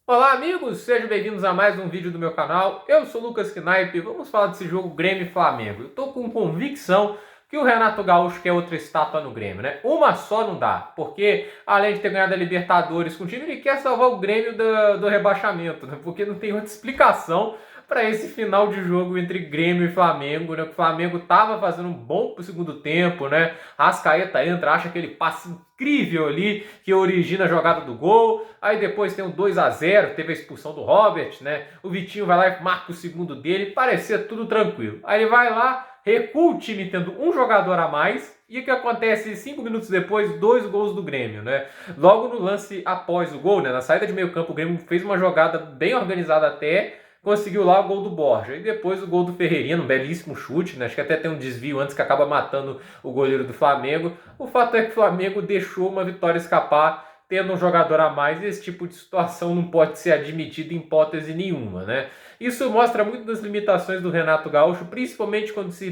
Olá amigos, sejam bem-vindos a mais um vídeo do meu canal. Eu sou o Lucas Knaip e vamos falar desse jogo Grêmio e Flamengo. Eu tô com convicção que o Renato Gaúcho quer outra estátua no Grêmio, né? Uma só não dá, porque além de ter ganhado a Libertadores com o time, ele quer salvar o Grêmio do rebaixamento, né? Porque não tem outra explicação para esse final de jogo entre Grêmio e Flamengo, né? O Flamengo tava fazendo um bom segundo tempo, né? Arrascaeta entra, acha aquele passe incrível ali que origina a jogada do gol. Aí depois tem um 2-0, teve a expulsão do Robert, né? O Vitinho vai lá e marca o segundo dele, parecia tudo tranquilo. Aí ele vai lá, recua o time tendo um jogador a mais. E o que acontece 5 minutos depois? 2 gols do Grêmio, né? Logo no lance após o gol, né? Na saída de meio campo, o Grêmio fez uma jogada bem organizada até, conseguiu lá o gol do Borja. E depois o gol do Ferreirinha, um belíssimo chute, né? Acho que até tem um desvio antes que acaba matando o goleiro do Flamengo. O fato é que o Flamengo deixou uma vitória escapar tendo um jogador a mais, e esse tipo de situação não pode ser admitido em hipótese nenhuma, né? Isso mostra muito das limitações do Renato Gaúcho, principalmente quando se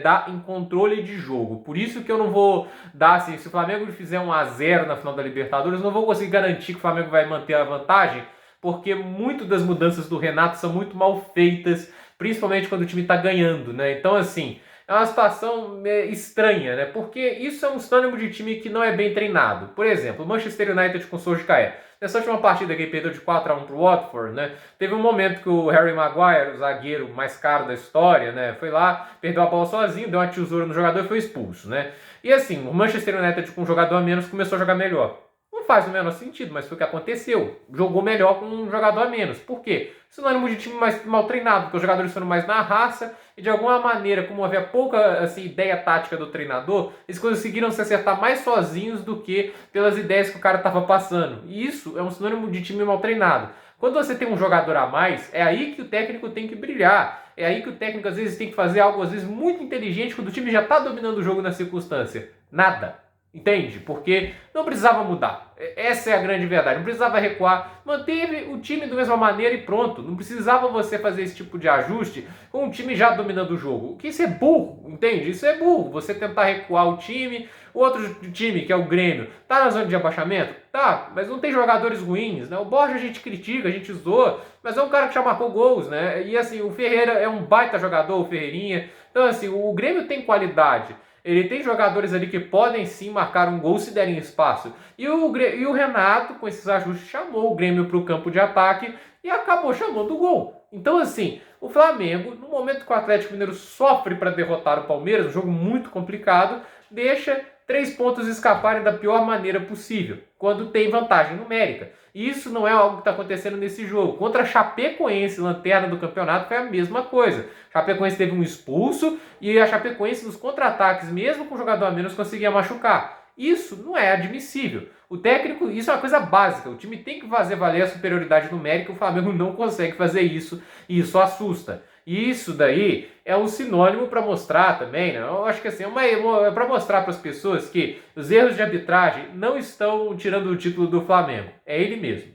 dá em controle de jogo. Por isso que eu não vou dar, assim, se o Flamengo fizer 1-0 na final da Libertadores, eu não vou conseguir garantir que o Flamengo vai manter a vantagem, porque muito das mudanças do Renato são muito mal feitas, principalmente quando o time está ganhando, né? Então, assim, é uma situação estranha, né? Porque isso é um sinônimo de time que não é bem treinado. Por exemplo, o Manchester United com o Solskjaer. Nessa última partida que ele perdeu de 4-1 para o Watford, né? Teve um momento que o Harry Maguire, o zagueiro mais caro da história, né? Foi lá, perdeu a bola sozinho, deu uma tesoura no jogador e foi expulso, né? E assim, o Manchester United com um jogador a menos começou a jogar melhor. Não faz o menor sentido, mas foi o que aconteceu. Jogou melhor com um jogador a menos. Por quê? Sinônimo de time mais mal treinado, porque os jogadores foram mais na raça e de alguma maneira, como havia pouca assim, ideia tática do treinador, eles conseguiram se acertar mais sozinhos do que pelas ideias que o cara estava passando. E isso é um sinônimo de time mal treinado. Quando você tem um jogador a mais, é aí que o técnico tem que brilhar. É aí que o técnico às vezes tem que fazer algo às vezes muito inteligente quando o time já está dominando o jogo na circunstância. Nada. Entende? Porque não precisava mudar. Essa é a grande verdade. Não precisava recuar. Manteve o time da mesma maneira e pronto. Não precisava você fazer esse tipo de ajuste com o time já dominando o jogo. Que isso é burro, entende? Isso é burro. Você tentar recuar o time. O outro time, que é o Grêmio, tá na zona de abaixamento? Tá, mas não tem jogadores ruins, né? O Borja a gente critica, a gente zoa, mas é um cara que já marcou gols, né? E assim, o Ferreira é um baita jogador, o Ferreirinha. Então assim, o Grêmio tem qualidade. Ele tem jogadores ali que podem sim marcar um gol se derem espaço. E o Renato, com esses ajustes, chamou o Grêmio para o campo de ataque e acabou chamando o gol. Então, assim, o Flamengo, no momento que o Atlético Mineiro sofre para derrotar o Palmeiras, um jogo muito complicado, deixa 3 pontos escaparem da pior maneira possível, quando tem vantagem numérica. E isso não é algo que está acontecendo nesse jogo. Contra a Chapecoense, lanterna do campeonato, foi a mesma coisa. A Chapecoense teve um expulso e a Chapecoense nos contra-ataques, mesmo com o jogador a menos, conseguia machucar. Isso não é admissível. O técnico, isso é uma coisa básica. O time tem que fazer valer a superioridade numérica. O Flamengo não consegue fazer isso e isso assusta. E isso daí é um sinônimo para mostrar também, né? Eu acho que assim, é para mostrar para as pessoas que os erros de arbitragem não estão tirando o título do Flamengo. É ele mesmo.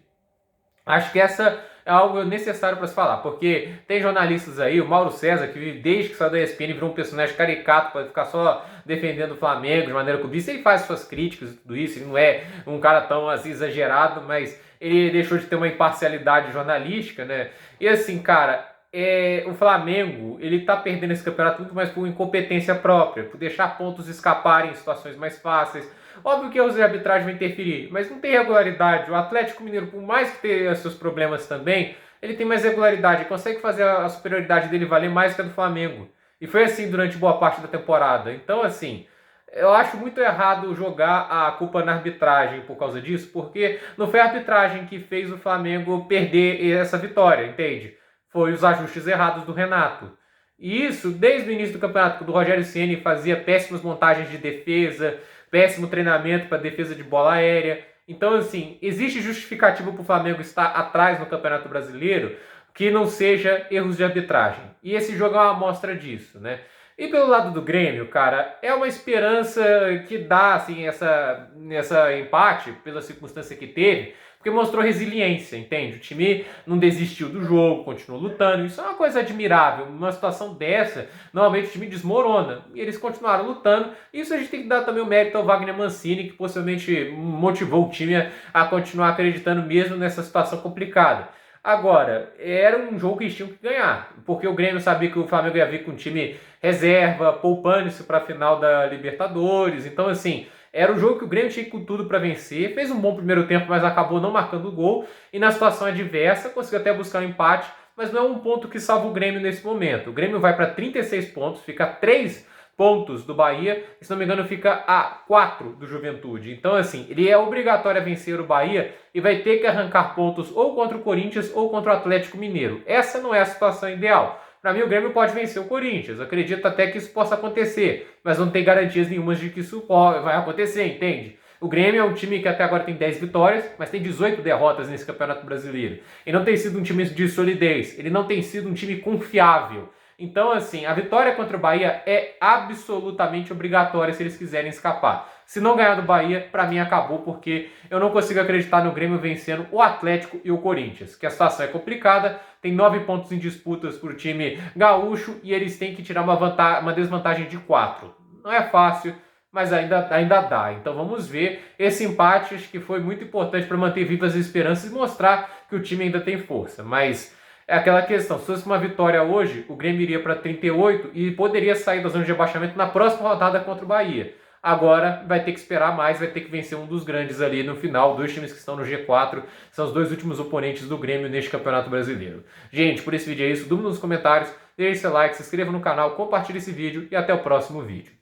Acho que essa é algo necessário para se falar, porque tem jornalistas aí, o Mauro César, que desde que saiu da ESPN virou um personagem caricato para ficar só defendendo o Flamengo de maneira clubista. Ele faz suas críticas e tudo isso, ele não é um cara tão assim exagerado, mas ele deixou de ter uma imparcialidade jornalística, né? E assim, cara, o Flamengo, ele tá perdendo esse campeonato muito mais por incompetência própria, por deixar pontos escaparem em situações mais fáceis. Óbvio que erros de arbitragem vão interferir, mas não tem regularidade. O Atlético Mineiro, por mais que tenha seus problemas também, ele tem mais regularidade, consegue fazer a superioridade dele valer mais que a do Flamengo. E foi assim durante boa parte da temporada. Então, assim, eu acho muito errado jogar a culpa na arbitragem por causa disso, porque não foi a arbitragem que fez o Flamengo perder essa vitória, entende? Foi os ajustes errados do Renato. E isso desde o início do campeonato, quando o Rogério Ceni fazia péssimas montagens de defesa, péssimo treinamento para defesa de bola aérea. Então, assim, existe justificativa para o Flamengo estar atrás no Campeonato Brasileiro que não seja erros de arbitragem. E esse jogo é uma amostra disso, né? E pelo lado do Grêmio, cara, é uma esperança que dá, assim, essa empate, pela circunstância que teve, porque mostrou resiliência, entende? O time não desistiu do jogo, continuou lutando. Isso é uma coisa admirável. Numa situação dessa, normalmente o time desmorona. E eles continuaram lutando. Isso a gente tem que dar também o mérito ao Wagner Mancini, que possivelmente motivou o time a continuar acreditando mesmo nessa situação complicada. Agora, era um jogo que eles tinham que ganhar, porque o Grêmio sabia que o Flamengo ia vir com um time reserva, poupando-se para a final da Libertadores. Então, assim, era um jogo que o Grêmio tinha com tudo para vencer. Fez um bom primeiro tempo, mas acabou não marcando o gol. E na situação adversa, conseguiu até buscar um empate, mas não é um ponto que salva o Grêmio nesse momento. O Grêmio vai para 36 pontos, fica 3 pontos do Bahia, e, se não me engano fica a 4 do Juventude. Então, assim, ele é obrigatório a vencer o Bahia e vai ter que arrancar pontos ou contra o Corinthians ou contra o Atlético Mineiro. Essa não é a situação ideal. Para mim, o Grêmio pode vencer o Corinthians. Acredito até que isso possa acontecer, mas não tem garantias nenhumas de que isso vai acontecer, entende? O Grêmio é um time que até agora tem 10 vitórias, mas tem 18 derrotas nesse Campeonato Brasileiro. E não tem sido um time de solidez, ele não tem sido um time confiável. Então, assim, a vitória contra o Bahia é absolutamente obrigatória se eles quiserem escapar. Se não ganhar do Bahia, para mim acabou, porque eu não consigo acreditar no Grêmio vencendo o Atlético e o Corinthians, que a situação é complicada, tem 9 pontos em disputas para o time gaúcho e eles têm que tirar uma desvantagem de 4. Não é fácil, mas ainda dá. Então vamos ver. Esse empate acho que foi muito importante para manter vivas as esperanças e mostrar que o time ainda tem força, mas é aquela questão, se fosse uma vitória hoje, o Grêmio iria para 38 e poderia sair da zona de rebaixamento na próxima rodada contra o Bahia. Agora vai ter que esperar mais, vai ter que vencer um dos grandes ali no final, dois times que estão no G4, são os dois últimos oponentes do Grêmio neste Campeonato Brasileiro. Gente, por esse vídeo é isso, dúvida nos comentários, deixe seu like, se inscreva no canal, compartilhe esse vídeo e até o próximo vídeo.